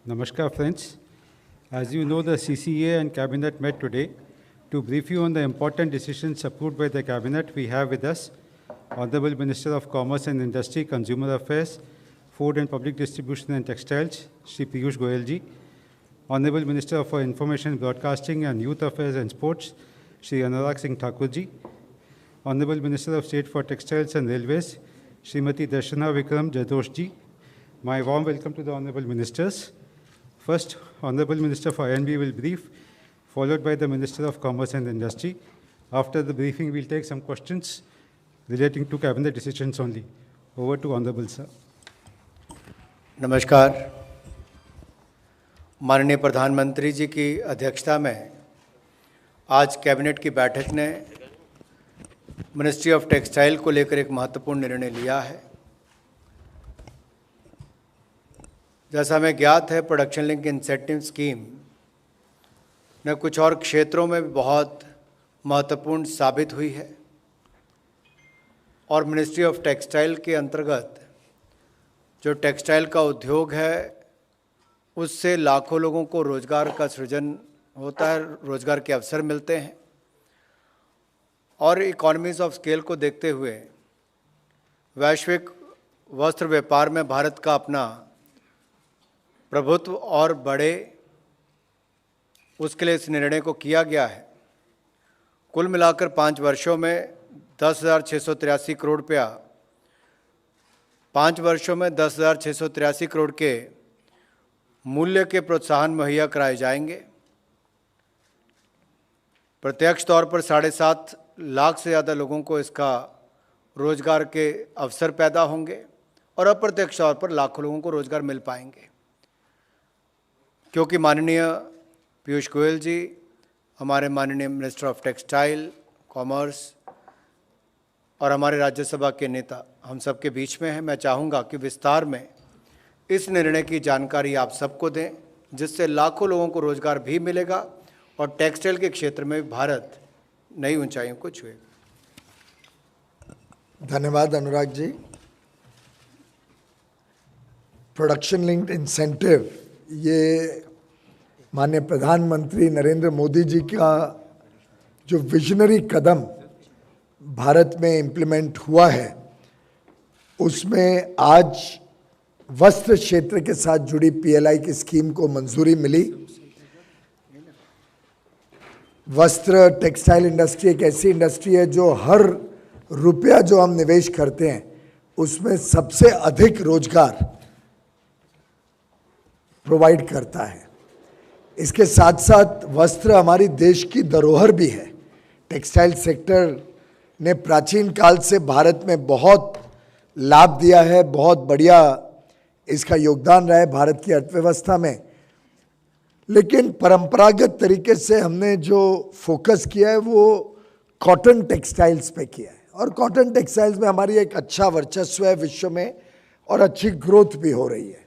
Namaskar, friends. As you know, the CCA and Cabinet met today to brief you on the important decisions approved by the Cabinet. We have with us Honorable Minister of Commerce and Industry, Consumer Affairs, Food and Public Distribution and Textiles, Shri Piyush Goyal ji. Honorable Minister for Information Broadcasting and Youth Affairs and Sports, Shri Anurag Singh Thakur ji. Honorable Minister of State for Textiles and Railways, Srimati Darshana Vikram Jadosh ji. My warm welcome to the Honorable Ministers. First, Honorable Minister for INB will brief, followed by the Minister of Commerce and Industry. After the briefing, we'll take some questions relating to Cabinet decisions only. Over to Honorable Sir. नमस्कार। माननीय प्रधानमंत्री जी की अध्यक्षता में आज cabinet की बैठक ने मिनिस्ट्री ऑफ टेक्सटाइल को लेकर एक महत्वपूर्ण निर्णय लिया है। जैसा हमें ज्ञात है, प्रोडक्शन लिंक इंसेंटिव स्कीम ने कुछ और क्षेत्रों में भी बहुत महत्वपूर्ण साबित हुई है और मिनिस्ट्री ऑफ टेक्सटाइल के अंतर्गत जो टेक्सटाइल का उद्योग है उससे लाखों लोगों को रोज़गार का सृजन होता है, रोज़गार के अवसर मिलते हैं और इकोनॉमीज ऑफ स्केल को देखते हुए वैश्विक वस्त्र व्यापार में भारत का अपना प्रभुत्व और बढ़े, उसके लिए इस निर्णय को किया गया है। कुल मिलाकर 5 वर्षों में 10,683 करोड़ रुपया 5 वर्षों में 10,683 करोड़ के मूल्य के प्रोत्साहन मुहैया कराए जाएंगे। प्रत्यक्ष तौर पर 7.5 लाख से ज़्यादा लोगों को इसका रोज़गार के अवसर पैदा होंगे और अप्रत्यक्ष तौर पर लाखों लोगों को रोज़गार मिल पाएंगे, क्योंकि माननीय पीयूष गोयल जी, हमारे माननीय मिनिस्टर ऑफ टेक्सटाइल, कॉमर्स और हमारे राज्यसभा के नेता हम सबके बीच में हैं। मैं चाहूँगा कि विस्तार में इस निर्णय की जानकारी आप सबको दें, जिससे लाखों लोगों को रोज़गार भी मिलेगा और टेक्सटाइल के क्षेत्र में भारत नई ऊंचाइयों को छुएगा। धन्यवाद Anurag ji. Production linked incentive ये माननीय प्रधानमंत्री नरेंद्र मोदी जी का जो विजनरी कदम भारत में इम्प्लीमेंट हुआ है, उसमें आज वस्त्र क्षेत्र के साथ जुड़ी पीएलआई की स्कीम को मंजूरी मिली। वस्त्र टेक्सटाइल इंडस्ट्री एक ऐसी इंडस्ट्री है जो हर रुपया जो हम निवेश करते हैं उसमें सबसे अधिक रोजगार प्रोवाइड करता है। इसके साथ साथ वस्त्र हमारी देश की धरोहर भी है। टेक्सटाइल सेक्टर ने प्राचीन काल से भारत में बहुत लाभ दिया है, बहुत बढ़िया इसका योगदान रहा है भारत की अर्थव्यवस्था में। लेकिन परंपरागत तरीके से हमने जो फोकस किया है वो कॉटन टेक्सटाइल्स पे किया है और कॉटन टेक्सटाइल्स में हमारी एक अच्छा वर्चस्व है विश्व में और अच्छी ग्रोथ भी हो रही है।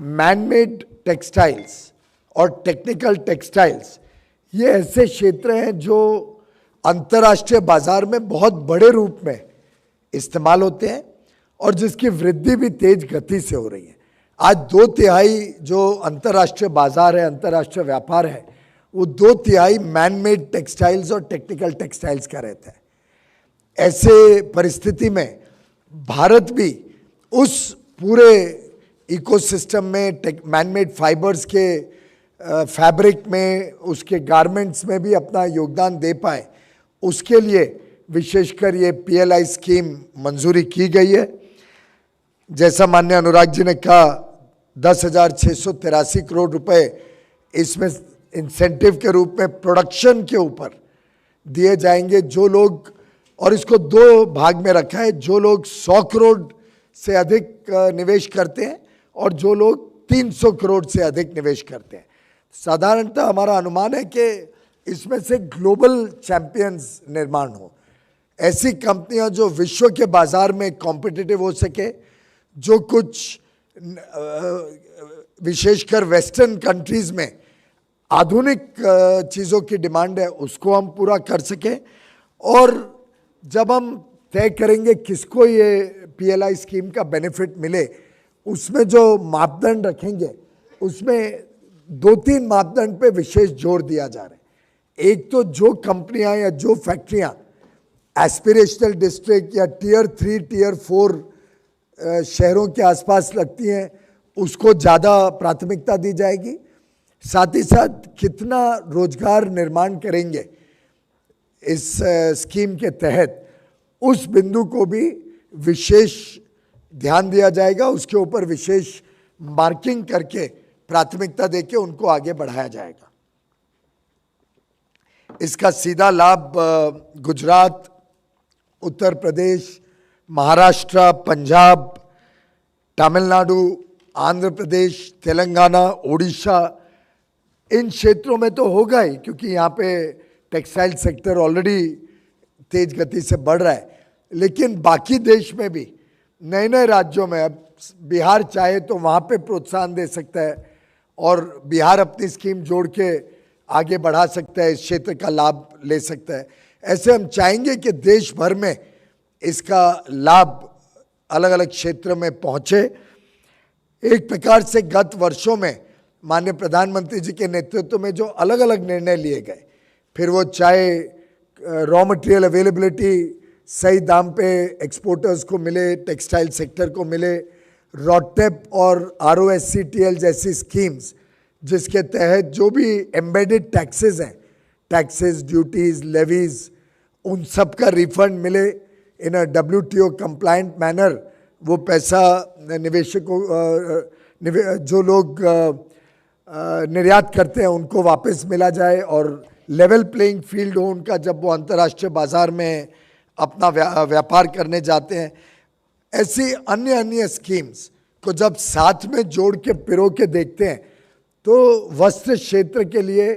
मैनमेड टेक्सटाइल्स और टेक्निकल टेक्सटाइल्स ये ऐसे क्षेत्र हैं जो अंतर्राष्ट्रीय बाजार में बहुत बड़े रूप में इस्तेमाल होते हैं और जिसकी वृद्धि भी तेज गति से हो रही है। आज 2/3 जो अंतर्राष्ट्रीय बाजार है, अंतर्राष्ट्रीय व्यापार है, वो 2/3 मैनमेड टेक्सटाइल्स और टेक्निकल टेक्सटाइल्स का रहता है। ऐसे परिस्थिति में भारत भी उस पूरे इकोसिस्टम में मैनमेड फाइबर्स के फैब्रिक में, उसके गारमेंट्स में भी अपना योगदान दे पाए, उसके लिए विशेषकर ये पीएलआई स्कीम मंजूरी की गई है। जैसा माननीय अनुराग जी ने कहा, 10,683 करोड़ रुपए इसमें इंसेंटिव के रूप में प्रोडक्शन के ऊपर दिए जाएंगे। जो लोग, और इसको 2 भाग में रखा है, जो लोग 100 करोड़ से अधिक निवेश करते हैं और जो लोग 300 करोड़ से अधिक निवेश करते हैं। साधारणतः हमारा अनुमान है कि इसमें से ग्लोबल चैंपियंस निर्माण हो, ऐसी कंपनियां जो विश्व के बाजार में कॉम्पिटिटिव हो सके, जो कुछ विशेषकर वेस्टर्न कंट्रीज में आधुनिक चीज़ों की डिमांड है उसको हम पूरा कर सकें। और जब हम तय करेंगे किसको ये पीएलआई स्कीम का बेनिफिट मिले, उसमें जो मापदंड रखेंगे उसमें 2-3 मापदंड पे विशेष जोर दिया जा रहा है। एक तो जो कंपनियां या जो फैक्ट्रियां एस्पिरेशनल डिस्ट्रिक्ट या टियर 3, टियर 4 शहरों के आसपास लगती हैं, उसको ज़्यादा प्राथमिकता दी जाएगी। साथ ही साथ कितना रोजगार निर्माण करेंगे इस स्कीम के तहत, उस बिंदु को भी विशेष ध्यान दिया जाएगा। उसके ऊपर विशेष मार्किंग करके प्राथमिकता देके उनको आगे बढ़ाया जाएगा। इसका सीधा लाभ गुजरात, उत्तर प्रदेश, महाराष्ट्र, पंजाब, तमिलनाडु, आंध्र प्रदेश, तेलंगाना, ओडिशा, इन क्षेत्रों में तो होगा ही, क्योंकि यहाँ पे टेक्सटाइल सेक्टर ऑलरेडी तेज गति से बढ़ रहा है। लेकिन बाकी देश में भी नए नए राज्यों में, अब बिहार चाहे तो वहाँ पे प्रोत्साहन दे सकता है और बिहार अपनी स्कीम जोड़ के आगे बढ़ा सकता है, इस क्षेत्र का लाभ ले सकता है। ऐसे हम चाहेंगे कि देश भर में इसका लाभ अलग अलग क्षेत्र में पहुँचे। एक प्रकार से गत वर्षों में माननीय प्रधानमंत्री जी के नेतृत्व में जो अलग अलग निर्णय लिए गए, फिर वो चाहे रॉ मटेरियल अवेलेबिलिटी सही दाम पे एक्सपोर्टर्स को मिले, टेक्सटाइल सेक्टर को मिले, रॉटेप और ROSCTL जैसी स्कीम्स जिसके तहत जो भी एम्बेडेड टैक्सेस हैं, टैक्सेस, ड्यूटीज, लेवीज, उन सब का रिफंड मिले इन अ WTO कंप्लायंट मैनर। वो पैसा निवेशकों, जो लोग निर्यात करते हैं उनको वापस मिला जाए और लेवल प्लेइंग फील्ड हो उनका, जब वो अंतर्राष्ट्रीय बाजार में अपना व्यापार करने जाते हैं। ऐसी अन्य अन्य स्कीम्स को जब साथ में जोड़ के पिरो के देखते हैं तो वस्त्र क्षेत्र के लिए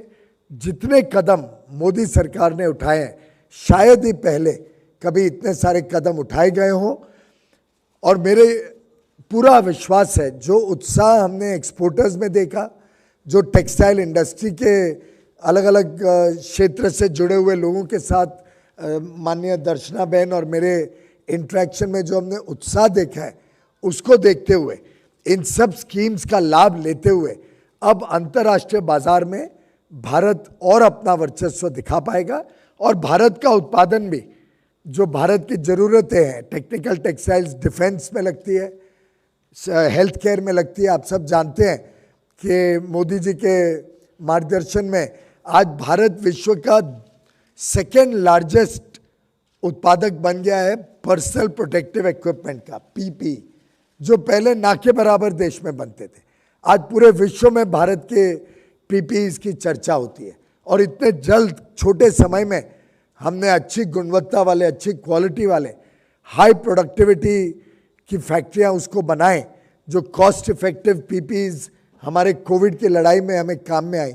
जितने कदम मोदी सरकार ने उठाए हैं, शायद ही पहले कभी इतने सारे कदम उठाए गए हों। और मेरे पूरा विश्वास है, जो उत्साह हमने एक्सपोर्टर्स में देखा, जो टेक्सटाइल इंडस्ट्री के अलग अलग क्षेत्र से जुड़े हुए लोगों के साथ माननीय दर्शना बहन और मेरे इंटरेक्शन में जो हमने उत्साह देखा है, उसको देखते हुए, इन सब स्कीम्स का लाभ लेते हुए अब अंतर्राष्ट्रीय बाजार में भारत और अपना वर्चस्व दिखा पाएगा। और भारत का उत्पादन भी, जो भारत की ज़रूरतें हैं, टेक्निकल टेक्सटाइल्स डिफेंस में लगती है, हेल्थ केयर में लगती है। आप सब जानते हैं कि मोदी जी के मार्गदर्शन में आज भारत विश्व का सेकेंड लार्जेस्ट उत्पादक बन गया है पर्सनल प्रोटेक्टिव इक्विपमेंट का, PP, जो पहले ना के बराबर देश में बनते थे। आज पूरे विश्व में भारत के PPEs की चर्चा होती है। और इतने जल्द छोटे समय में हमने अच्छी गुणवत्ता वाले, अच्छी क्वालिटी वाले, हाई प्रोडक्टिविटी की फैक्ट्रियां उसको बनाएं, जो कॉस्ट इफेक्टिव PPEs हमारे कोविड की लड़ाई में हमें काम में आई।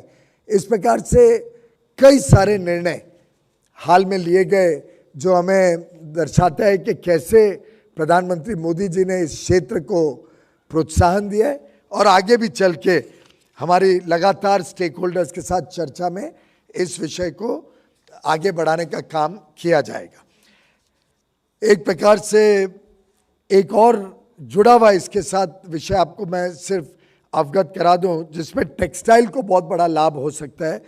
इस प्रकार से कई सारे निर्णय हाल में लिए गए जो हमें दर्शाता है कि कैसे प्रधानमंत्री मोदी जी ने इस क्षेत्र को प्रोत्साहन दिया है और आगे भी चल के हमारी लगातार स्टेक होल्डर्स के साथ चर्चा में इस विषय को आगे बढ़ाने का काम किया जाएगा। एक प्रकार से एक और जुड़ा हुआ इसके साथ विषय आपको मैं सिर्फ अवगत करा दूं, जिसमें टेक्सटाइल को बहुत बड़ा लाभ हो सकता है,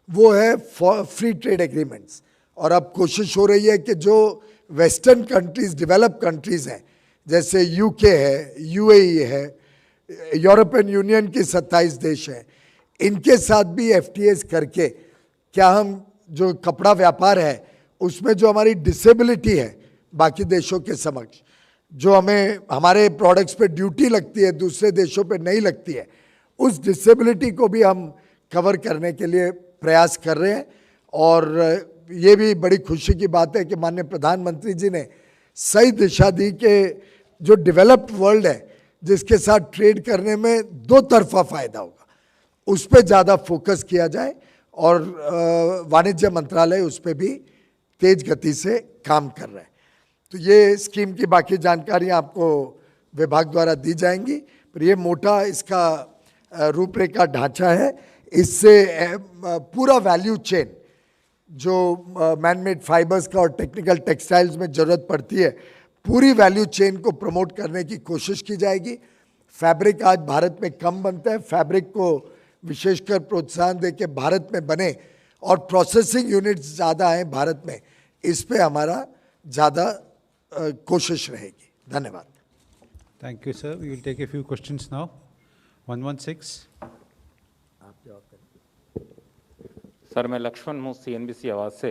वो है फ्री ट्रेड एग्रीमेंट्स। और अब कोशिश हो रही है कि जो वेस्टर्न कंट्रीज, डेवलप कंट्रीज हैं, जैसे UK है, UAE है, यूरोपियन यूनियन के 27 देश हैं, इनके साथ भी FTAs करके क्या हम जो कपड़ा व्यापार है उसमें जो हमारी डिसेबिलिटी है बाकी देशों के समक्ष, जो हमें हमारे प्रोडक्ट्स पे ड्यूटी लगती है, दूसरे देशों पे नहीं लगती है, उस डिसेबिलिटी को भी हम कवर करने के लिए प्रयास कर रहे हैं। और ये भी बड़ी खुशी की बात है कि माननीय प्रधानमंत्री जी ने सही दिशा दी कि जो डेवलप्ड वर्ल्ड है जिसके साथ ट्रेड करने में दो तरफा फायदा होगा, उस पर ज़्यादा फोकस किया जाए और वाणिज्य मंत्रालय उस पर भी तेज गति से काम कर रहा है। तो ये स्कीम की बाकी जानकारियाँ आपको विभाग द्वारा दी जाएंगी, पर ये मोटा इसका रूपरेखा ढांचा है। इससे पूरा वैल्यू चेन जो मैनमेड फाइबर्स का और टेक्निकल टेक्सटाइल्स में ज़रूरत पड़ती है, पूरी वैल्यू चेन को प्रमोट करने की कोशिश की जाएगी। फैब्रिक आज भारत में कम बनता है, फैब्रिक को विशेषकर प्रोत्साहन देके भारत में बने और प्रोसेसिंग यूनिट्स ज़्यादा हैं भारत में, इस पे हमारा ज़्यादा कोशिश रहेगी। धन्यवाद। Thank you, sir. We will take a few questions now. 116. Sir मैं लक्ष्मण हूँ CNBC आवाज़ से।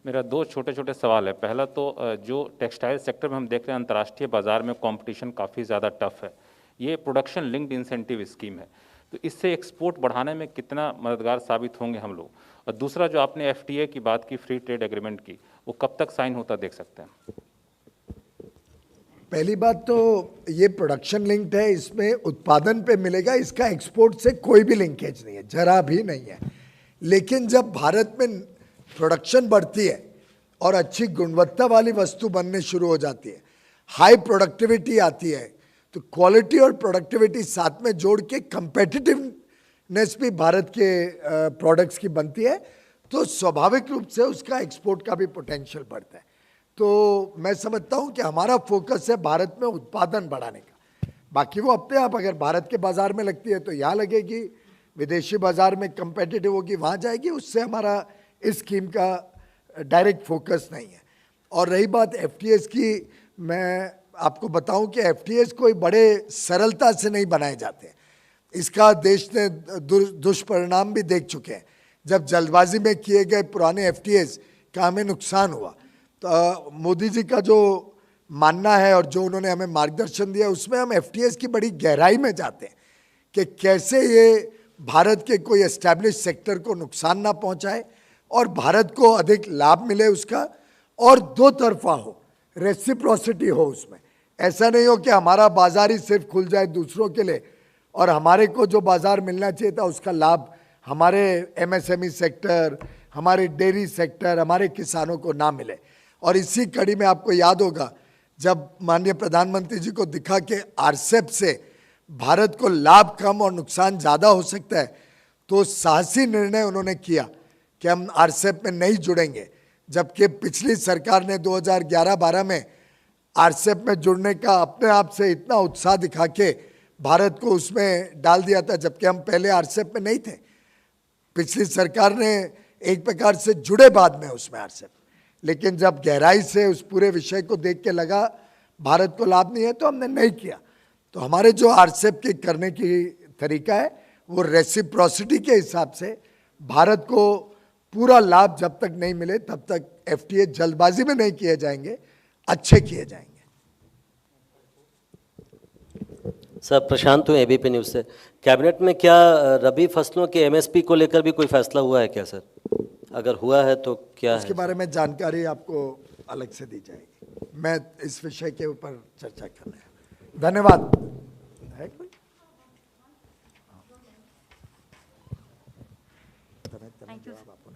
मेरा दो छोटे छोटे सवाल है। पहला तो जो टेक्सटाइल सेक्टर में हम देख रहे हैं अंतर्राष्ट्रीय बाजार में कंपटीशन काफ़ी ज़्यादा टफ है, ये प्रोडक्शन लिंक्ड इंसेंटिव स्कीम है, तो इससे एक्सपोर्ट बढ़ाने में कितना मददगार साबित होंगे हम लोग? और दूसरा जो आपने FTA की बात की, फ्री ट्रेड एग्रीमेंट की, वो कब तक साइन होता देख सकते हैं? पहली बात तो ये प्रोडक्शन लिंक्ड है, इसमें उत्पादन पे मिलेगा, इसका एक्सपोर्ट से कोई भी लिंकेज नहीं है, जरा भी नहीं है। लेकिन जब भारत में प्रोडक्शन बढ़ती है और अच्छी गुणवत्ता वाली वस्तु बनने शुरू हो जाती है, हाई प्रोडक्टिविटी आती है, तो क्वालिटी और प्रोडक्टिविटी साथ में जोड़ के कंपेटिटिवनेस भी भारत के प्रोडक्ट्स की बनती है, तो स्वाभाविक रूप से उसका एक्सपोर्ट का भी पोटेंशियल बढ़ता है। तो मैं समझता हूं कि हमारा फोकस है भारत में उत्पादन बढ़ाने का। बाकी वो अपने आप अगर भारत के बाजार में लगती है तो यहाँ लगेगी, विदेशी बाजार में कंपेटिटिव होगी वहाँ जाएगी, उससे हमारा इस स्कीम का डायरेक्ट फोकस नहीं है। और रही बात FTAs की, मैं आपको बताऊं कि FTAs कोई बड़े सरलता से नहीं बनाए जाते, इसका देश ने दुष्परिणाम भी देख चुके हैं। जब जल्दबाजी में किए गए पुराने FTAs का हमें नुकसान हुआ, तो मोदी जी का जो मानना है और जो उन्होंने हमें मार्गदर्शन दिया, उसमें हम FTAs की बड़ी गहराई में जाते हैं कि कैसे ये भारत के कोई एस्टैब्लिश सेक्टर को नुकसान ना पहुंचाए और भारत को अधिक लाभ मिले उसका, और दो तरफा हो, रेसिप्रोसिटी हो उसमें। ऐसा नहीं हो कि हमारा बाजार ही सिर्फ खुल जाए दूसरों के लिए और हमारे को जो बाजार मिलना चाहिए था उसका लाभ हमारे MSME सेक्टर, हमारे डेयरी सेक्टर, हमारे किसानों को ना मिले। और इसी कड़ी में आपको याद होगा जब माननीय प्रधानमंत्री जी को दिखा कि RCEP से भारत को लाभ कम और नुकसान ज़्यादा हो सकता है, तो साहसी निर्णय उन्होंने किया कि हम RCEP में नहीं जुड़ेंगे, जबकि पिछली सरकार ने 2011-12 में RCEP में जुड़ने का अपने आप से इतना उत्साह दिखा के भारत को उसमें डाल दिया था, जबकि हम पहले RCEP में नहीं थे। पिछली सरकार ने एक प्रकार से जुड़े बाद में उसमें RCEP, लेकिन जब गहराई से उस पूरे विषय को देख के लगा भारत को लाभ नहीं है तो हमने नहीं किया। तो हमारे जो RCEP के करने की तरीका है वो रेसिप्रोसिटी के हिसाब से, भारत को पूरा लाभ जब तक नहीं मिले तब तक FTA जल्दबाजी में नहीं किए जाएंगे, अच्छे किए जाएंगे। सर प्रशांत हूँ ABP न्यूज़ से। कैबिनेट में क्या रबी फसलों के MSP को लेकर भी कोई फैसला हुआ है क्या सर? अगर हुआ है तो क्या इसके बारे में जानकारी आपको अलग से दी जाएगी, मैं इस विषय के ऊपर चर्चा कर रहे हैं। धन्यवाद। है कोई? Thank you.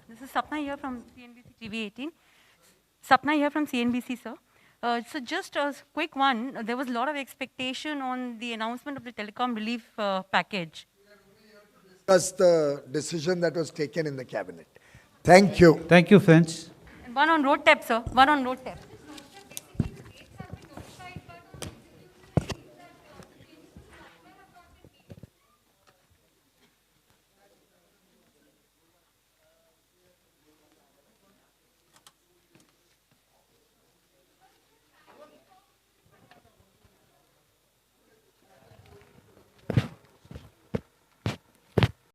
This is Sapna here from CNBC TV 18. Sapna here from CNBC, sir. So just a quick one. There was a lot of expectation on the announcement of the telecom relief package. That's the decision that was taken in the cabinet. Thank you. Thank you, friends. And one on road tax, sir. One on road tax.